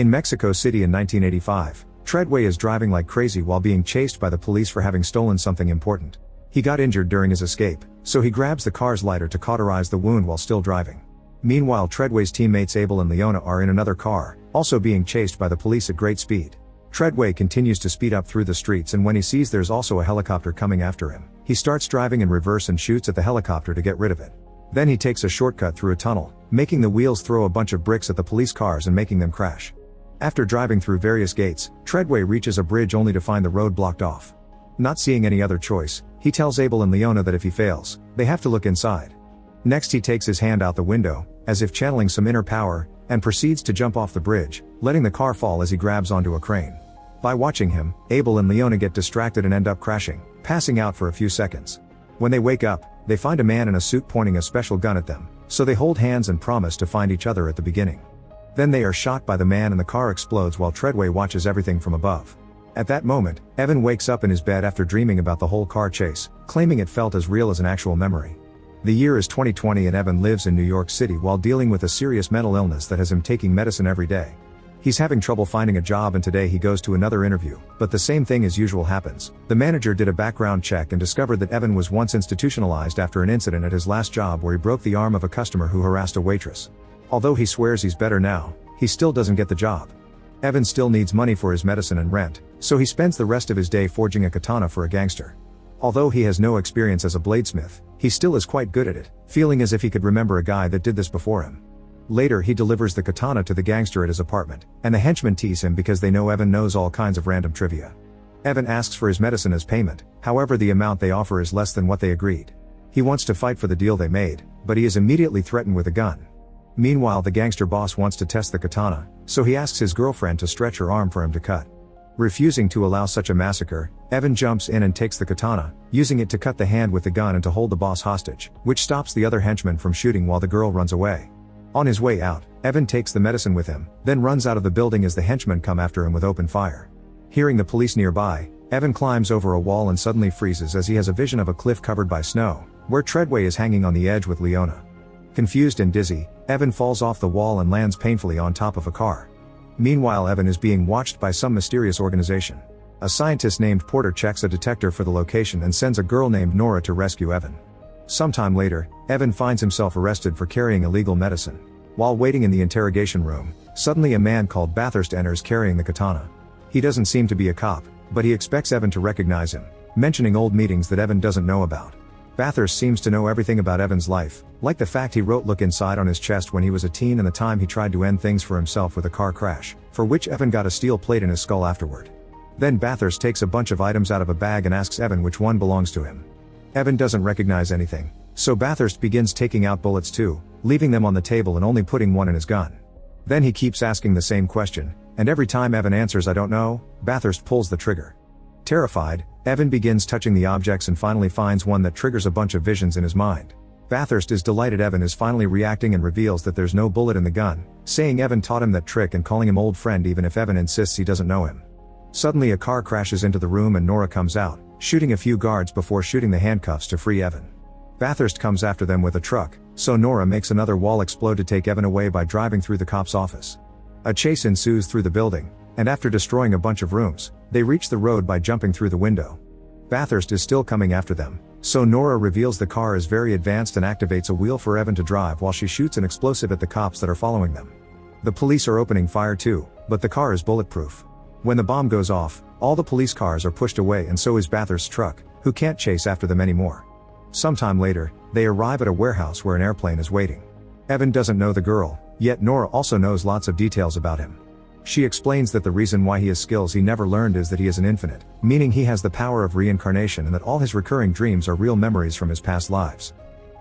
In Mexico City in 1985, Treadway is driving like crazy while being chased by the police for having stolen something important. He got injured during his escape, so he grabs the car's lighter to cauterize the wound while still driving. Meanwhile, Treadway's teammates Abel and Leona are in another car, also being chased by the police at great speed. Treadway continues to speed up through the streets, and when he sees there's also a helicopter coming after him, he starts driving in reverse and shoots at the helicopter to get rid of it. Then he takes a shortcut through a tunnel, making the wheels throw a bunch of bricks at the police cars and making them crash. After driving through various gates, Treadway reaches a bridge only to find the road blocked off. Not seeing any other choice, he tells Abel and Leona that if he fails, they have to look inside. Next he takes his hand out the window, as if channeling some inner power, and proceeds to jump off the bridge, letting the car fall as he grabs onto a crane. By watching him, Abel and Leona get distracted and end up crashing, passing out for a few seconds. When they wake up, they find a man in a suit pointing a special gun at them, so they hold hands and promise to find each other at the beginning. Then they are shot by the man and the car explodes while Treadway watches everything from above. At that moment, Evan wakes up in his bed after dreaming about the whole car chase, claiming it felt as real as an actual memory. The year is 2020 and Evan lives in New York City while dealing with a serious mental illness that has him taking medicine every day. He's having trouble finding a job, and today he goes to another interview, but the same thing as usual happens. The manager did a background check and discovered that Evan was once institutionalized after an incident at his last job where he broke the arm of a customer who harassed a waitress. Although he swears he's better now, he still doesn't get the job. Evan still needs money for his medicine and rent, so he spends the rest of his day forging a katana for a gangster. Although he has no experience as a bladesmith, he still is quite good at it, feeling as if he could remember a guy that did this before him. Later he delivers the katana to the gangster at his apartment, and the henchmen tease him because they know Evan knows all kinds of random trivia. Evan asks for his medicine as payment, however the amount they offer is less than what they agreed. He wants to fight for the deal they made, but he is immediately threatened with a gun. Meanwhile, the gangster boss wants to test the katana, so he asks his girlfriend to stretch her arm for him to cut. Refusing to allow such a massacre, Evan jumps in and takes the katana, using it to cut the hand with the gun and to hold the boss hostage, which stops the other henchman from shooting while the girl runs away. On his way out, Evan takes the medicine with him, then runs out of the building as the henchmen come after him with open fire. Hearing the police nearby, Evan climbs over a wall and suddenly freezes as he has a vision of a cliff covered by snow, where Treadway is hanging on the edge with Leona. Confused and dizzy, Evan falls off the wall and lands painfully on top of a car. Meanwhile, Evan is being watched by some mysterious organization. A scientist named Porter checks a detector for the location and sends a girl named Nora to rescue Evan. Sometime later, Evan finds himself arrested for carrying illegal medicine. While waiting in the interrogation room, suddenly a man called Bathurst enters carrying the katana. He doesn't seem to be a cop, but he expects Evan to recognize him, mentioning old meetings that Evan doesn't know about. Bathurst seems to know everything about Evan's life, like the fact he wrote "Look Inside" on his chest when he was a teen and the time he tried to end things for himself with a car crash, for which Evan got a steel plate in his skull afterward. Then Bathurst takes a bunch of items out of a bag and asks Evan which one belongs to him. Evan doesn't recognize anything, so Bathurst begins taking out bullets too, leaving them on the table and only putting one in his gun. Then he keeps asking the same question, and every time Evan answers "I don't know," Bathurst pulls the trigger. Terrified, Evan begins touching the objects and finally finds one that triggers a bunch of visions in his mind. Bathurst is delighted Evan is finally reacting and reveals that there's no bullet in the gun, saying Evan taught him that trick and calling him old friend even if Evan insists he doesn't know him. Suddenly a car crashes into the room and Nora comes out, shooting a few guards before shooting the handcuffs to free Evan. Bathurst comes after them with a truck, so Nora makes another wall explode to take Evan away by driving through the cop's office. A chase ensues through the building, and after destroying a bunch of rooms, they reach the road by jumping through the window. Bathurst is still coming after them, so Nora reveals the car is very advanced and activates a wheel for Evan to drive while she shoots an explosive at the cops that are following them. The police are opening fire too, but the car is bulletproof. When the bomb goes off, all the police cars are pushed away and so is Bathurst's truck, who can't chase after them anymore. Sometime later, they arrive at a warehouse where an airplane is waiting. Evan doesn't know the girl, yet Nora also knows lots of details about him. She explains that the reason why he has skills he never learned is that he is an infinite, meaning he has the power of reincarnation and that all his recurring dreams are real memories from his past lives.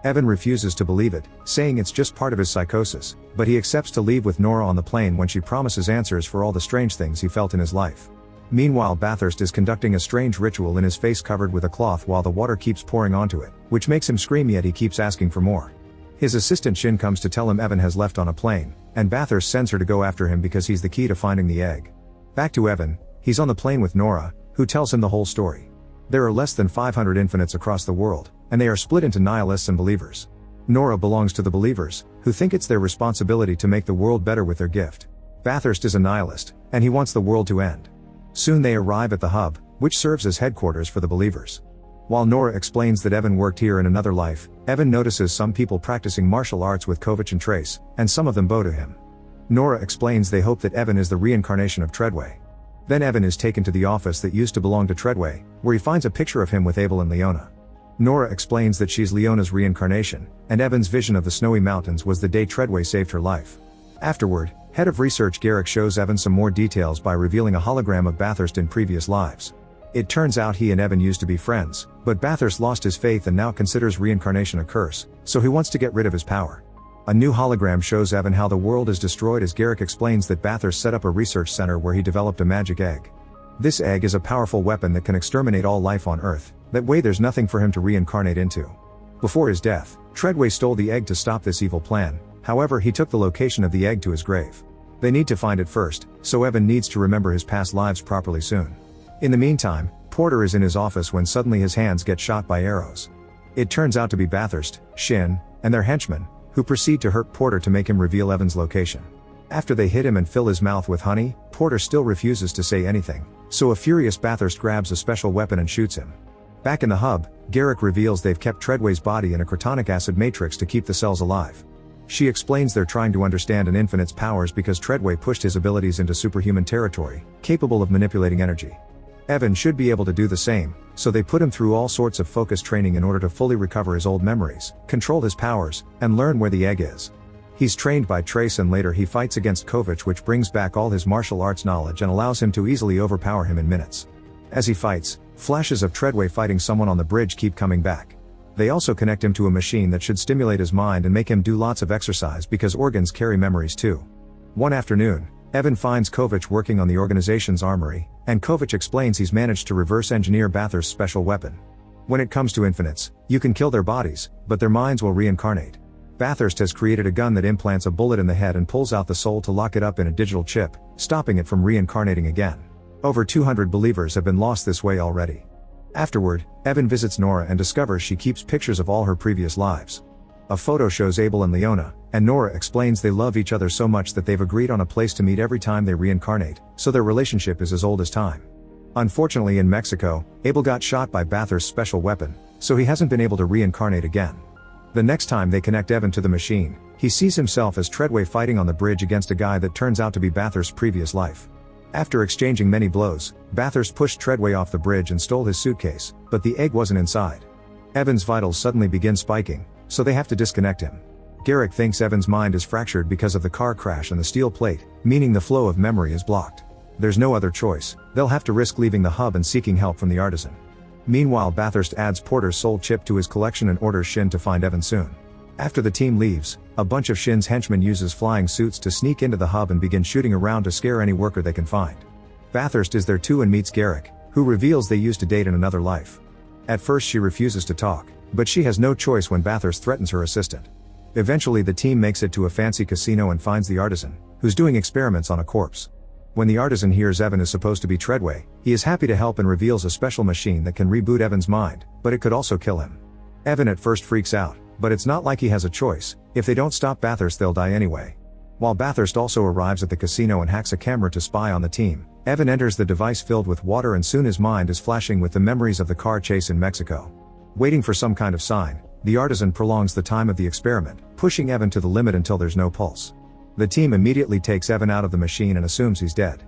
Evan refuses to believe it, saying it's just part of his psychosis, but he accepts to leave with Nora on the plane when she promises answers for all the strange things he felt in his life. Meanwhile, Bathurst is conducting a strange ritual in his face covered with a cloth while the water keeps pouring onto it, which makes him scream yet he keeps asking for more. His assistant Shin comes to tell him Evan has left on a plane, and Bathurst sends her to go after him because he's the key to finding the egg. Back to Evan, he's on the plane with Nora, who tells him the whole story. There are less than 500 infinites across the world, and they are split into nihilists and believers. Nora belongs to the believers, who think it's their responsibility to make the world better with their gift. Bathurst is a nihilist, and he wants the world to end. Soon they arrive at the hub, which serves as headquarters for the believers. While Nora explains that Evan worked here in another life, Evan notices some people practicing martial arts with Kovac and Trace, and some of them bow to him. Nora explains they hope that Evan is the reincarnation of Treadway. Then Evan is taken to the office that used to belong to Treadway, where he finds a picture of him with Abel and Leona. Nora explains that she's Leona's reincarnation, and Evan's vision of the snowy mountains was the day Treadway saved her life. Afterward, head of research Garrick shows Evan some more details by revealing a hologram of Bathurst in previous lives. It turns out he and Evan used to be friends, but Bathurst lost his faith and now considers reincarnation a curse, so he wants to get rid of his power. A new hologram shows Evan how the world is destroyed as Garrick explains that Bathurst set up a research center where he developed a magic egg. This egg is a powerful weapon that can exterminate all life on Earth, that way there's nothing for him to reincarnate into. Before his death, Treadway stole the egg to stop this evil plan, however he took the location of the egg to his grave. They need to find it first, so Evan needs to remember his past lives properly soon. In the meantime, Porter is in his office when suddenly his hands get shot by arrows. It turns out to be Bathurst, Shin, and their henchmen, who proceed to hurt Porter to make him reveal Evan's location. After they hit him and fill his mouth with honey, Porter still refuses to say anything, so a furious Bathurst grabs a special weapon and shoots him. Back in the hub, Garrick reveals they've kept Treadway's body in a crotonic acid matrix to keep the cells alive. She explains they're trying to understand an Infinite's powers because Treadway pushed his abilities into superhuman territory, capable of manipulating energy. Evan should be able to do the same, so they put him through all sorts of focus training in order to fully recover his old memories, control his powers, and learn where the egg is. He's trained by Trace and later he fights against Kovac, which brings back all his martial arts knowledge and allows him to easily overpower him in minutes. As he fights, flashes of Treadway fighting someone on the bridge keep coming back. They also connect him to a machine that should stimulate his mind and make him do lots of exercise because organs carry memories too. One afternoon, Evan finds Kovac working on the organization's armory, and Kovac explains he's managed to reverse engineer Bathurst's special weapon. When it comes to Infinites, you can kill their bodies, but their minds will reincarnate. Bathurst has created a gun that implants a bullet in the head and pulls out the soul to lock it up in a digital chip, stopping it from reincarnating again. Over 200 believers have been lost this way already. Afterward, Evan visits Nora and discovers she keeps pictures of all her previous lives. A photo shows Abel and Leona, and Nora explains they love each other so much that they've agreed on a place to meet every time they reincarnate, so their relationship is as old as time. Unfortunately in Mexico, Abel got shot by Bathurst's special weapon, so he hasn't been able to reincarnate again. The next time they connect Evan to the machine, he sees himself as Treadway fighting on the bridge against a guy that turns out to be Bathurst's previous life. After exchanging many blows, Bathurst pushed Treadway off the bridge and stole his suitcase, but the egg wasn't inside. Evan's vitals suddenly begin spiking, so they have to disconnect him. Garrick thinks Evan's mind is fractured because of the car crash and the steel plate, meaning the flow of memory is blocked. There's no other choice, they'll have to risk leaving the hub and seeking help from the artisan. Meanwhile Bathurst adds Porter's soul chip to his collection and orders Shin to find Evan soon. After the team leaves, a bunch of Shin's henchmen uses flying suits to sneak into the hub and begin shooting around to scare any worker they can find. Bathurst is there too and meets Garrick, who reveals they used to date in another life. At first she refuses to talk, but she has no choice when Bathurst threatens her assistant. Eventually the team makes it to a fancy casino and finds the artisan, who's doing experiments on a corpse. When the artisan hears Evan is supposed to be Treadway, he is happy to help and reveals a special machine that can reboot Evan's mind, but it could also kill him. Evan at first freaks out, but it's not like he has a choice. If they don't stop Bathurst they'll die anyway. While Bathurst also arrives at the casino and hacks a camera to spy on the team, Evan enters the device filled with water and soon his mind is flashing with the memories of the car chase in Mexico. Waiting for some kind of sign, the artisan prolongs the time of the experiment, pushing Evan to the limit until there's no pulse. The team immediately takes Evan out of the machine and assumes he's dead.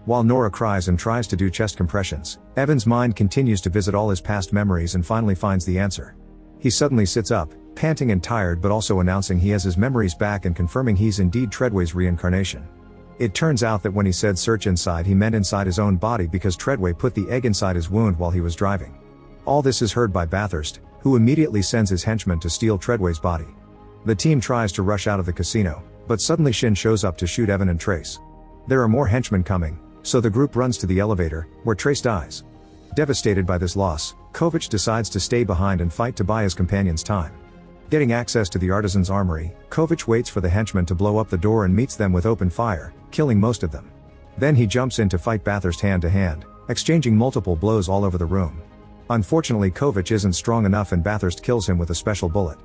While Nora cries and tries to do chest compressions, Evan's mind continues to visit all his past memories and finally finds the answer. He suddenly sits up, panting and tired but also announcing he has his memories back and confirming he's indeed Treadway's reincarnation. It turns out that when he said search inside he meant inside his own body because Treadway put the egg inside his wound while he was driving. All this is heard by Bathurst, who immediately sends his henchmen to steal Treadway's body. The team tries to rush out of the casino, but suddenly Shin shows up to shoot Evan and Trace. There are more henchmen coming, so the group runs to the elevator, where Trace dies. Devastated by this loss, Kovac decides to stay behind and fight to buy his companions time. Getting access to the artisan's armory, Kovac waits for the henchmen to blow up the door and meets them with open fire, killing most of them. Then he jumps in to fight Bathurst hand to hand, exchanging multiple blows all over the room. Unfortunately Kovac isn't strong enough and Bathurst kills him with a special bullet.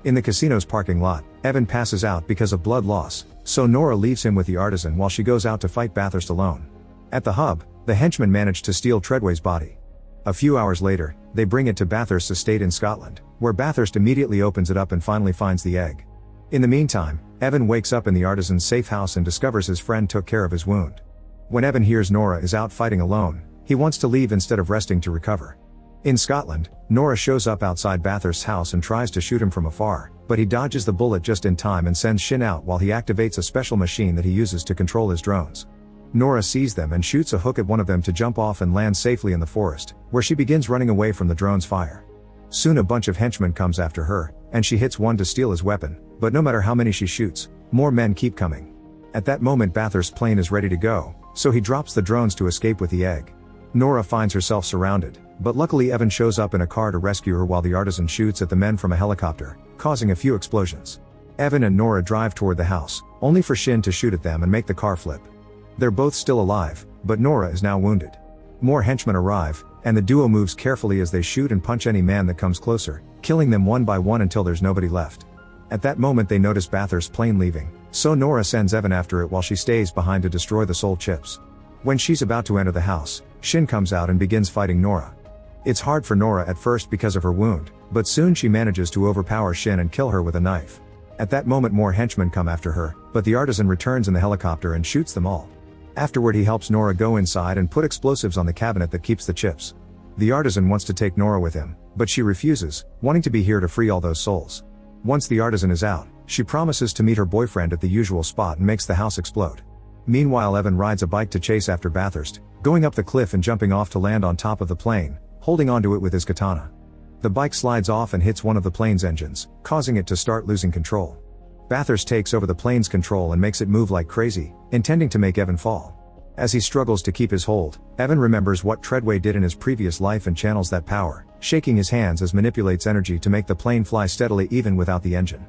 In the casino's parking lot, Evan passes out because of blood loss, so Nora leaves him with the artisan while she goes out to fight Bathurst alone. At the hub, the henchmen manage to steal Treadway's body. A few hours later, they bring it to Bathurst's estate in Scotland, where Bathurst immediately opens it up and finally finds the egg. In the meantime, Evan wakes up in the artisan's safe house and discovers his friend took care of his wound. When Evan hears Nora is out fighting alone, he wants to leave instead of resting to recover. In Scotland, Nora shows up outside Bathurst's house and tries to shoot him from afar, but he dodges the bullet just in time and sends Shin out while he activates a special machine that he uses to control his drones. Nora sees them and shoots a hook at one of them to jump off and land safely in the forest, where she begins running away from the drone's fire. Soon a bunch of henchmen comes after her, and she hits one to steal his weapon, but no matter how many she shoots, more men keep coming. At that moment Bathurst's plane is ready to go, so he drops the drones to escape with the egg. Nora finds herself surrounded, but luckily Evan shows up in a car to rescue her while the artisan shoots at the men from a helicopter, causing a few explosions. Evan and Nora drive toward the house, only for Shin to shoot at them and make the car flip. They're both still alive, but Nora is now wounded. More henchmen arrive, and the duo moves carefully as they shoot and punch any man that comes closer, killing them one by one until there's nobody left. At that moment they notice Bathurst's plane leaving, so Nora sends Evan after it while she stays behind to destroy the soul chips. When she's about to enter the house, Shin comes out and begins fighting Nora. It's hard for Nora at first because of her wound, but soon she manages to overpower Shin and kill her with a knife. At that moment more henchmen come after her, but the artisan returns in the helicopter and shoots them all. Afterward he helps Nora go inside and put explosives on the cabinet that keeps the chips. The artisan wants to take Nora with him, but she refuses, wanting to be here to free all those souls. Once the artisan is out, she promises to meet her boyfriend at the usual spot and makes the house explode. Meanwhile Evan rides a bike to chase after Bathurst, going up the cliff and jumping off to land on top of the plane, holding onto it with his katana. The bike slides off and hits one of the plane's engines, causing it to start losing control. Bathurst takes over the plane's control and makes it move like crazy, intending to make Evan fall. As he struggles to keep his hold, Evan remembers what Treadway did in his previous life and channels that power, shaking his hands as manipulates energy to make the plane fly steadily even without the engine.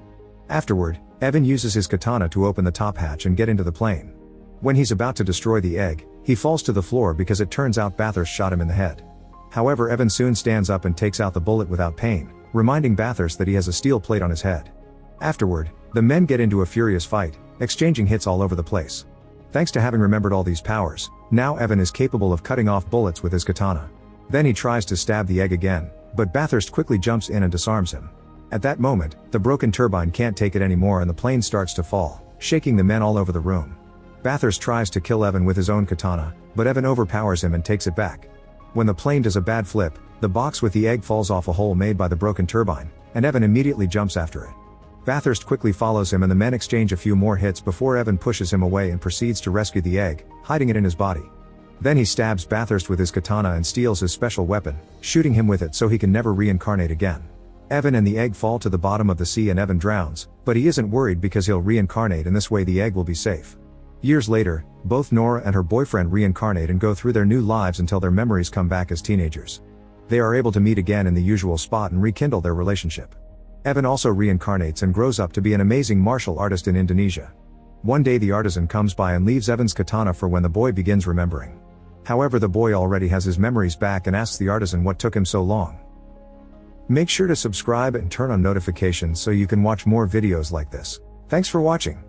Afterward, Evan uses his katana to open the top hatch and get into the plane. When he's about to destroy the egg, he falls to the floor because it turns out Bathurst shot him in the head. However, Evan soon stands up and takes out the bullet without pain, reminding Bathurst that he has a steel plate on his head. Afterward, the men get into a furious fight, exchanging hits all over the place. Thanks to having remembered all these powers, now Evan is capable of cutting off bullets with his katana. Then he tries to stab the egg again, but Bathurst quickly jumps in and disarms him. At that moment, the broken turbine can't take it anymore and the plane starts to fall, shaking the men all over the room. Bathurst tries to kill Evan with his own katana, but Evan overpowers him and takes it back. When the plane does a bad flip, the box with the egg falls off a hole made by the broken turbine, and Evan immediately jumps after it. Bathurst quickly follows him and the men exchange a few more hits before Evan pushes him away and proceeds to rescue the egg, hiding it in his body. Then he stabs Bathurst with his katana and steals his special weapon, shooting him with it so he can never reincarnate again. Evan and the egg fall to the bottom of the sea and Evan drowns, but he isn't worried because he'll reincarnate and this way the egg will be safe. Years later, both Nora and her boyfriend reincarnate and go through their new lives until their memories come back as teenagers. They are able to meet again in the usual spot and rekindle their relationship. Evan also reincarnates and grows up to be an amazing martial artist in Indonesia. One day the artisan comes by and leaves Evan's katana for when the boy begins remembering. However, the boy already has his memories back and asks the artisan what took him so long. Make sure to subscribe and turn on notifications so you can watch more videos like this. Thanks for watching.